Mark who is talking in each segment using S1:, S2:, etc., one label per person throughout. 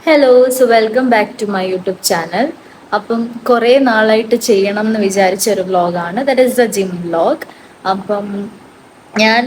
S1: Hello, so welcome back to my YouTube channel. അപ്പം കുറേ നാളായിട്ട് ചെയ്യണം എന്ന് വിചാരിച്ച ഒരു വ്ളോഗാണ്, that is the gym vlog. അപ്പം ഞാൻ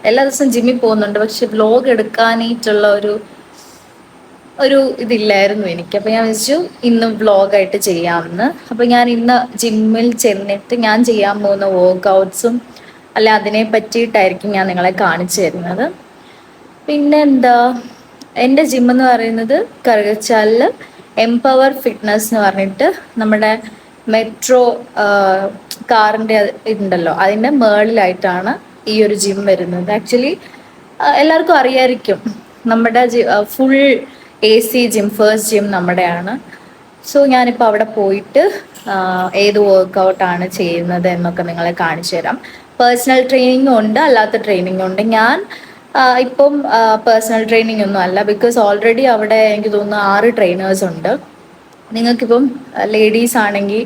S1: എല്ലാ ദിവസവും ജിമ്മിൽ പോകുന്നുണ്ട്, പക്ഷെ വ്ളോഗ് എടുക്കാനായിട്ടുള്ള ഒരു ഇതില്ലായിരുന്നു എനിക്ക്. അപ്പം ഞാൻ വിചാരിച്ചു ഇന്ന് വ്ളോഗായിട്ട് ചെയ്യാമെന്ന്. അപ്പം ഞാൻ ഇന്ന് ജിമ്മിൽ ചെന്നിട്ട് ഞാൻ ചെയ്യാൻ പോകുന്ന വർക്കൗട്ട്സും അല്ല അതിനെ പറ്റിയിട്ടായിരിക്കും ഞാൻ നിങ്ങളെ കാണിച്ചു തരുന്നത്. പിന്നെ എന്താ, എൻ്റെ ജിം എന്ന് പറയുന്നത് കറുകച്ചാലിൽ എംപവർ ഫിറ്റ്നസ് എന്ന് പറഞ്ഞിട്ട് നമ്മുടെ മെട്രോ കാറിൻ്റെ ഉണ്ടല്ലോ, അതിൻ്റെ മേളിലായിട്ടാണ് ഈ ഒരു ജിം വരുന്നത്. ആക്ച്വലി എല്ലാവർക്കും അറിയായിരിക്കും, നമ്മുടെ full AC gym, first gym നമ്മുടെയാണ്. സോ ഞാനിപ്പോൾ അവിടെ പോയിട്ട് ഏത് വർക്കൗട്ടാണ് ചെയ്യുന്നത് എന്നൊക്കെ നിങ്ങളെ കാണിച്ചു തരാം. പേഴ്സണൽ ട്രെയിനിങ്ങും ഉണ്ട്, അല്ലാത്ത ട്രെയിനിങ്ങും ഉണ്ട്. ഞാൻ ഇപ്പം പേഴ്സണൽ ട്രെയിനിങ് ഒന്നും അല്ല, ബിക്കോസ് ഓൾറെഡി അവിടെ എനിക്ക് തോന്നുന്നു 6 ട്രെയിനേഴ്സ് ഉണ്ട്. നിങ്ങൾക്കിപ്പം ലേഡീസ് ആണെങ്കിൽ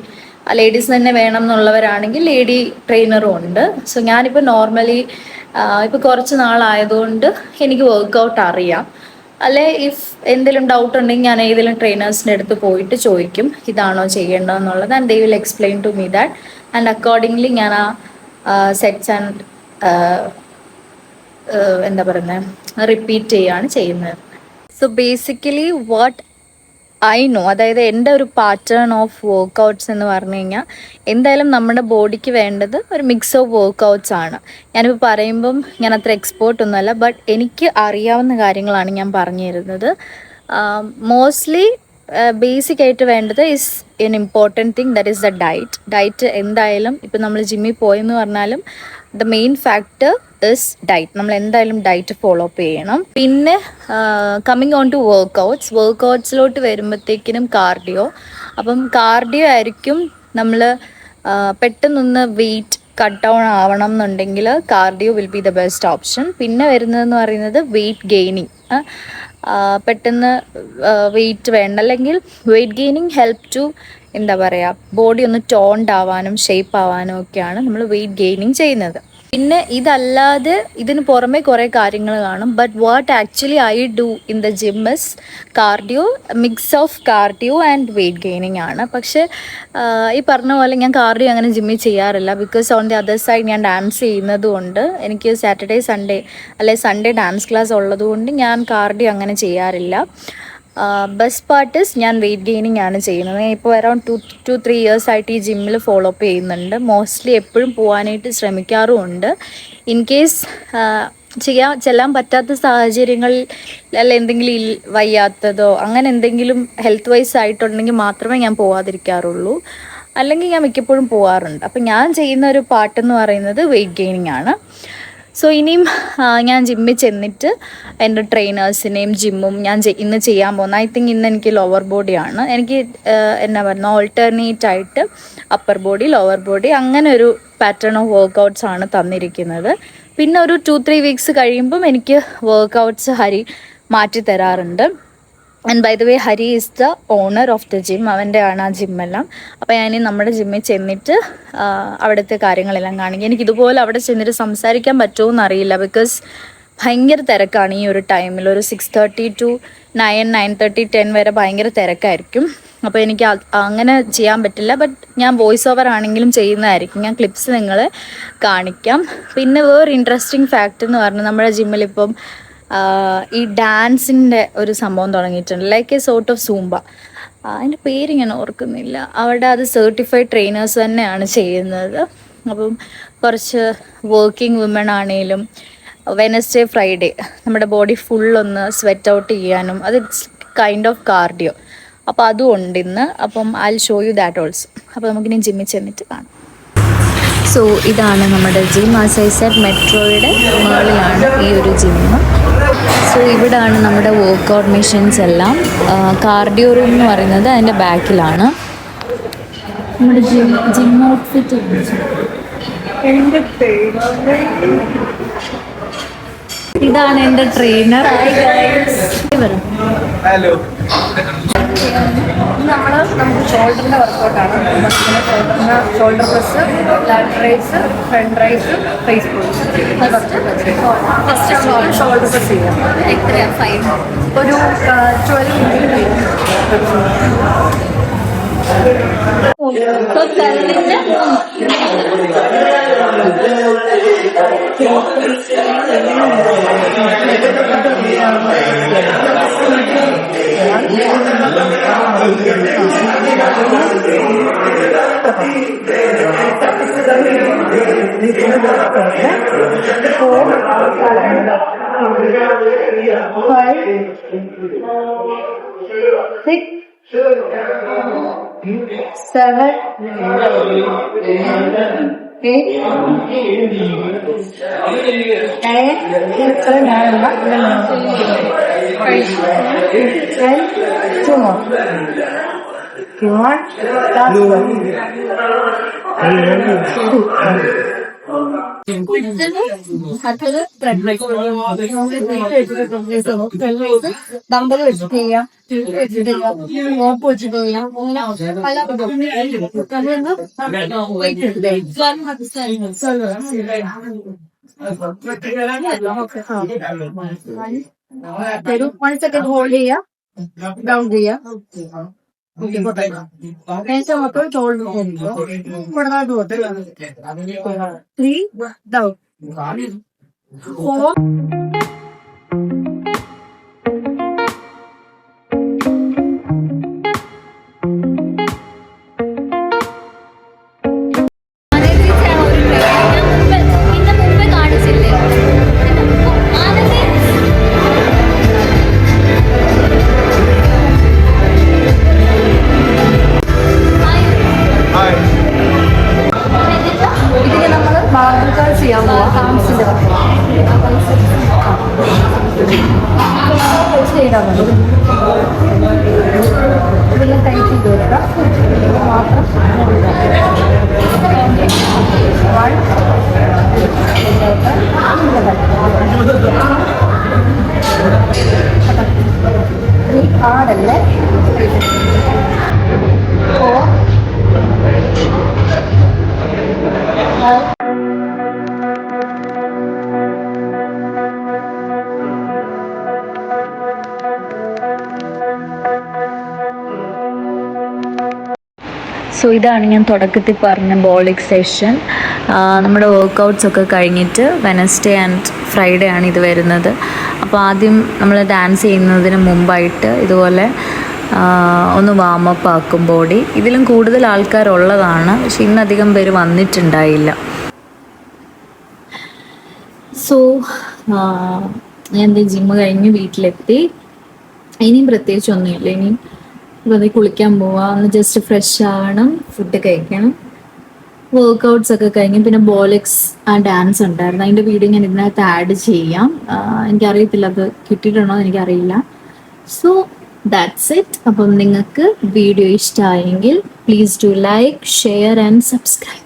S1: ലേഡീസ് തന്നെ വേണം എന്നുള്ളവരാണെങ്കിൽ ലേഡി ട്രെയിനറും ഉണ്ട്. സോ ഞാനിപ്പോൾ നോർമലി ഇപ്പോൾ കുറച്ച് നാളായതുകൊണ്ട് എനിക്ക് വർക്കൗട്ട് അറിയാം. അല്ലെ ഇഫ് എന്തെങ്കിലും ഡൗട്ട് ഉണ്ടെങ്കിൽ ഞാൻ ഏതെങ്കിലും ട്രെയിനേഴ്സിൻ്റെ അടുത്ത് പോയിട്ട് ചോദിക്കും ഇതാണോ ചെയ്യേണ്ടതെന്നുള്ളത്, and they will explain to me that, and accordingly ഞാൻ ആ സെറ്റ്സ് ആൻഡ് എന്താ പറയുന്നത് റിപ്പീറ്റ് ചെയ്യുകയാണ് ചെയ്യുന്നത്. So basically what I know, അതായത് എൻ്റെ ഒരു പാറ്റേൺ ഓഫ് വർക്കൗട്ട്സ് എന്ന് പറഞ്ഞു കഴിഞ്ഞാൽ എന്തായാലും നമ്മുടെ ബോഡിക്ക് വേണ്ടത് ഒരു മിക്സ് ഓഫ് വർക്കൗട്ട്സ് ആണ്. ഞാനിപ്പോൾ പറയുമ്പം ഞാൻ അത്ര എക്സ്പേർട്ട് ഒന്നുമല്ല, ബട്ട് എനിക്ക് അറിയാവുന്ന കാര്യങ്ങളാണ് ഞാൻ പറഞ്ഞു തരുന്നത്. മോസ്റ്റ്ലി ബേസിക് ആയിട്ട് വേണ്ടത് is an important thing, that is the diet. എന്തായാലും ഇപ്പം നമ്മൾ ജിമ്മിൽ പോയെന്ന് പറഞ്ഞാലും the main factor is diet. നമ്മൾ എന്തായാലും ഡയറ്റ് ഫോളോ അപ്പ് ചെയ്യണം. പിന്നെ കമ്മിങ് ഓൺ ടു വർക്കൗട്ട്സിലോട്ട് വരുമ്പോഴത്തേക്കിനും കാർഡിയോ. അപ്പം കാർഡിയോ ആയിരിക്കും നമ്മൾ പെട്ടെന്നൊന്ന് വെയിറ്റ് കട്ട് ഡൗൺ ആവണം എന്നുണ്ടെങ്കിൽ cardio will be the best option. പിന്നെ വരുന്നതെന്ന് പറയുന്നത് വെയിറ്റ് ഗെയിനിങ്. പെട്ടെന്ന് വെയിറ്റ് വേണ്ട, അല്ലെങ്കിൽ വെയിറ്റ് ഗെയിനിങ് ഹെൽപ്പ് ടു എന്താ പറയുക, ബോഡി ഒന്ന് ടോൺഡ് ആവാനും ഷേപ്പ് ആവാനും ഒക്കെയാണ് നമ്മൾ വെയിറ്റ് ഗെയിനിങ് ചെയ്യുന്നത്. പിന്നെ ഇതല്ലാതെ ഇതിന് പുറമെ കുറേ കാര്യങ്ങൾ കാണും. But what actually I do in the gym is cardio, mix of cardio and weight gaining ആണ്. പക്ഷേ ഈ പറഞ്ഞ പോലെ ഞാൻ കാർഡിയോ അങ്ങനെ ജിമ്മിൽ ചെയ്യാറില്ല, because on the other side ഞാൻ ഡാൻസ് ചെയ്യുന്നത് കൊണ്ട് എനിക്ക് സാറ്റർഡേ സൺഡേ അല്ലെ സൺഡേ ഡാൻസ് ക്ലാസ് ഉള്ളത് കൊണ്ട് ഞാൻ കാർഡിയോ അങ്ങനെ ചെയ്യാറില്ല. ബെസ്റ്റ് പാർട്ട് ഇസ് ഞാൻ വെയിറ്റ് ഗെയിനിങ് ആണ് ചെയ്യുന്നത്. ഇപ്പോൾ അറൗണ്ട് 2-3 ഇയേഴ്സ് ആയിട്ട് ഈ ജിമ്മിൽ ഫോളോ അപ്പ് ചെയ്യുന്നുണ്ട്. മോസ്റ്റ്ലി എപ്പോഴും പോകാനായിട്ട് ശ്രമിക്കാറുമുണ്ട്. ഇൻ കേസ് ചെല്ലാൻ പറ്റാത്ത സാഹചര്യങ്ങളിൽ അല്ല എന്തെങ്കിലും വയ്യാത്തതോ അങ്ങനെ എന്തെങ്കിലും ഹെൽത്ത് വൈസ് ആയിട്ടുണ്ടെങ്കിൽ മാത്രമേ ഞാൻ പോകാതിരിക്കാറുള്ളൂ. അല്ലെങ്കിൽ ഞാൻ മിക്കപ്പോഴും പോകാറുണ്ട്. അപ്പം ഞാൻ ചെയ്യുന്ന ഒരു പാട്ടെന്ന് പറയുന്നത് വെയിറ്റ് ഗെയിനിങ് ആണ്. സോ ഇനിയും ഞാൻ ജിമ്മിൽ ചെന്നിട്ട് എൻ്റെ ട്രെയിനേഴ്സിനെയും ജിമ്മും ഞാൻ ഇന്ന് ചെയ്യാൻ പോകുന്നത്, ഐ തിങ്ക് ഇന്ന് എനിക്ക് ലോവർ ബോഡിയാണ്. എനിക്ക് എന്നാ പറയുക, ഓൾട്ടർനേറ്റ് ആയിട്ട് അപ്പർ ബോഡി ലോവർ ബോഡി അങ്ങനെ ഒരു പാറ്റേൺ ഓഫ് വർക്കൗട്ട്സ് ആണ് തന്നിരിക്കുന്നത്. പിന്നെ ഒരു 2-3 വീക്സ് കഴിയുമ്പം എനിക്ക് വർക്കൗട്ട്സ് ഹരി മാറ്റി തരാറുണ്ട്. And by the way, Hari is the owner of the gym. അവൻ്റെ ആണ് ആ ജിമ്മെല്ലാം. അപ്പോൾ ഞാൻ നമ്മുടെ ജിമ്മിൽ ചെന്നിട്ട് അവിടുത്തെ കാര്യങ്ങളെല്ലാം കാണിക്കും. എനിക്കിതുപോലെ അവിടെ ചെന്നിട്ട് സംസാരിക്കാൻ പറ്റുമോ എന്നറിയില്ല, ബിക്കോസ് ഭയങ്കര തിരക്കാണ് ഈ ഒരു ടൈമിൽ. ഒരു 6:30 to 9:30 10 വരെ ഭയങ്കര തിരക്കായിരിക്കും. അപ്പോൾ എനിക്ക് അങ്ങനെ ചെയ്യാൻ പറ്റില്ല. ബട്ട് ഞാൻ വോയിസ് ഓവർ ആണെങ്കിലും ചെയ്യുന്നതായിരിക്കും. ഞാൻ ക്ലിപ്സ് നിങ്ങളെ കാണിക്കാം. പിന്നെ വേറെ ഇൻട്രസ്റ്റിംഗ് ഫാക്റ്റ് എന്ന് പറഞ്ഞാൽ നമ്മുടെ ജിമ്മിലിപ്പം ഈ ഡാൻസിൻ്റെ ഒരു സംഭവം തുടങ്ങിയിട്ടുണ്ട്, like A sort of Zumba. അതിൻ്റെ പേര് ഞാൻ ഓർക്കുന്നില്ല. അവിടെ അത് സർട്ടിഫൈഡ് ട്രെയിനേഴ്സ് തന്നെയാണ് ചെയ്യുന്നത്. അപ്പം കുറച്ച് വർക്കിംഗ് വുമൺ ആണെങ്കിലും വെനസ്ഡേ ഫ്രൈഡേ നമ്മുടെ ബോഡി ഫുള്ളൊന്ന് സ്വെറ്റ് ഔട്ട് ചെയ്യാനും അത് ഇറ്റ്സ് കൈൻഡ് ഓഫ് കാർഡിയോ. അപ്പോൾ അതും ഉണ്ട് ഇന്ന്. അപ്പം I will show you that also. അപ്പോൾ നമുക്കിനി ജിമ്മിൽ ചെന്നിട്ട് കാണാം. സോ ഇതാണ് നമ്മുടെ ജിം. ആസ് ഐ സെഡ്, മെട്രോയുടെ മുകളിലാണ് ഈ ഒരു ജിം. സോ ഇവിടാണ് നമ്മുടെ വർക്കൗട്ട് മെഷീൻസ് എല്ലാം. കാർഡിയോ റൂം എന്ന് പറയുന്നത് അതിൻ്റെ ബാക്കിലാണ്. നമ്മുടെ ജിം ഔട്ട്ഫിറ്റ് ഇതാണ് എൻ്റെ ട്രെയിനർ.
S2: ഹലോ. സ്റ്റാർട്ട് ചെയ്യുന്നത് നമുക്ക് ഷോൾഡറിൻ്റെ വർക്കൗട്ടാണ്. Shoulder press, lateral raise, front raise, face push. First shoulder press ചെയ്യാം.
S1: എത്രയാണ് ഫൈൻ?
S2: ഒരു 12 minute. Seven, 8, 2 more. One, last one. Dumbbell വെച്ചിട്ട് ചെയ്യാം, വെച്ചിട്ട് ചെയ്യാം, മോപ്പ് വെച്ചിട്ട് ചെയ്യാം. പല ഒരു 1 second ഹോൾഡ് ചെയ്യാം, ഡൗൺ ചെയ്യാം. മൊത്തം ഷോൾഡർ കൊടുക്കാട്ട് പോട്ടെ. 3 ഡൗൺ, 4. ചെയ്യാൻ പോവാം. ഹാംസിന്റെ ചെയ്താൽ മതി. ഇതെല്ലാം ടൈറ്റ് ചെയ്ത് കൊടുക്കാം. മാത്രം 3 ആടല്ലേ 4.
S1: സോ ഇതാണ് ഞാൻ തുടക്കത്തിൽ പറഞ്ഞ ബോളിക് സെഷൻ. നമ്മുടെ വർക്കൗട്ട്സ് ഒക്കെ കഴിഞ്ഞിട്ട് വെനസ്ഡേ ആൻഡ് ഫ്രൈഡേ ആണ് ഇത് വരുന്നത്. അപ്പോൾ ആദ്യം നമ്മൾ ഡാൻസ് ചെയ്യുന്നതിന് മുമ്പായിട്ട് ഇതുപോലെ ഒന്ന് വാമപ്പ് ആക്കും ബോഡി. ഇതിലും കൂടുതൽ ആൾക്കാരുള്ളതാണ്, പക്ഷെ ഇന്നധികം പേര് വന്നിട്ടുണ്ടായില്ല. സോ ഞാൻ എൻ്റെ ജിമ്മ് കഴിഞ്ഞ് വീട്ടിലെത്തി. ഇനിയും പ്രത്യേകിച്ചൊന്നുമില്ല. ഇനിയും വെറുതെ കുളിക്കാൻ പോവാം, ഒന്ന് ജസ്റ്റ് ഫ്രഷ് ആവണം, ഫുഡ് കഴിക്കണം, വർക്കൗട്ട്സ് ഒക്കെ കഴിഞ്ഞ് പിന്നെ ബോളിക്സ് ആ ഡാൻസ് ഉണ്ടായിരുന്നു. അതിൻ്റെ വീഡിയോ ഞാൻ ഇതിനകത്ത് ആഡ് ചെയ്യാം. എനിക്കറിയത്തില്ല അത് കിട്ടിയിട്ടുണ്ടോ എന്ന് എനിക്കറിയില്ല. So that's it. അപ്പം നിങ്ങൾക്ക് വീഡിയോ ഇഷ്ടമായെങ്കിൽ please do like, share and subscribe.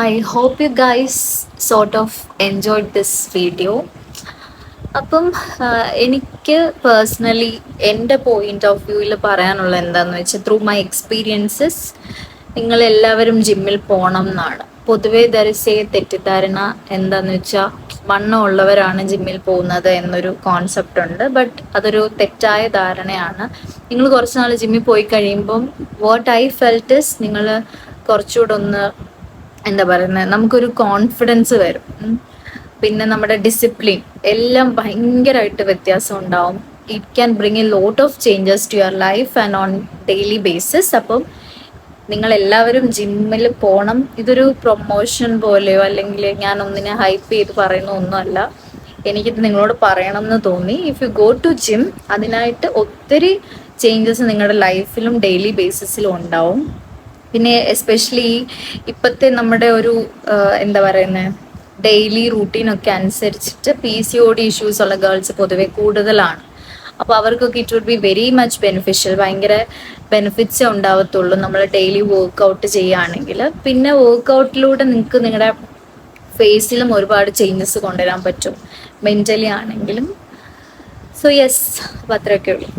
S1: I hope you guys sort of enjoyed this video. അപ്പം എനിക്ക് പേഴ്സണലി എൻ്റെ പോയിന്റ് ഓഫ് വ്യൂവിൽ പറയാനുള്ള എന്താന്ന് വെച്ചാൽ ത്രൂ മൈ എക്സ്പീരിയൻസസ് നിങ്ങൾ എല്ലാവരും ജിമ്മിൽ പോകണം എന്നാണ്. പൊതുവേ ധരിച്ച തെറ്റിദ്ധാരണ എന്താന്ന് വെച്ചാൽ വണ്ണം ഉള്ളവരാണ് ജിമ്മിൽ പോകുന്നത് എന്നൊരു കോൺസെപ്റ്റ് ഉണ്ട്. ബട്ട് അതൊരു തെറ്റായ ധാരണയാണ്. നിങ്ങൾ കുറച്ച് നാൾ ജിമ്മിൽ പോയി കഴിയുമ്പം വാട്ട് ഐ ഫെൽറ്റ് ഇസ് നിങ്ങൾ കുറച്ചുകൂടെ ഒന്ന് എന്താ പറയുന്നത്, നമുക്കൊരു കോൺഫിഡൻസ് വരും. പിന്നെ നമ്മുടെ ഡിസിപ്ലിൻ എല്ലാം ഭയങ്കരമായിട്ട് വ്യത്യാസം ഉണ്ടാവും. It can bring a lot of changes to your life and on daily basis. അപ്പം നിങ്ങൾ എല്ലാവരും ജിമ്മിൽ പോകണം. ഇതൊരു പ്രൊമോഷൻ പോലെയോ അല്ലെങ്കിൽ ഞാൻ ഒന്നിനെ ഹൈപ്പ് ചെയ്ത് പറയുന്ന ഒന്നുമല്ല. എനിക്കിത് നിങ്ങളോട് പറയണം എന്ന് തോന്നി. If you go to gym, അതിനായിട്ട് ഒത്തിരി ചേഞ്ചസ് നിങ്ങളുടെ ലൈഫിലും ഡെയിലി ബേസിസിലും ഉണ്ടാവും. പിന്നെ എസ്പെഷ്യലി ഇപ്പോഴത്തെ നമ്മുടെ ഒരു എന്താ പറയുന്നത് ഡെയിലി റൂട്ടീനൊക്കെ അനുസരിച്ചിട്ട് PCOD ഇഷ്യൂസ് ഉള്ള ഗേൾസ് പൊതുവെ കൂടുതലാണ്. അപ്പോൾ അവർക്കൊക്കെ it would be very much beneficial. ഭയങ്കര ബെനിഫിറ്റ്സേ ഉണ്ടാവത്തുള്ളൂ നമ്മൾ ഡെയിലി വർക്കൗട്ട് ചെയ്യുകയാണെങ്കിൽ. പിന്നെ വർക്കൗട്ടിലൂടെ നിങ്ങൾക്ക് നിങ്ങളുടെ ഫേസിലും ഒരുപാട് ചേഞ്ചസ് കൊണ്ടുവരാൻ പറ്റും, മെൻ്റലി ആണെങ്കിലും. സോ യെസ്, അപ്പോൾ അത്രയൊക്കെ ഉള്ളൂ.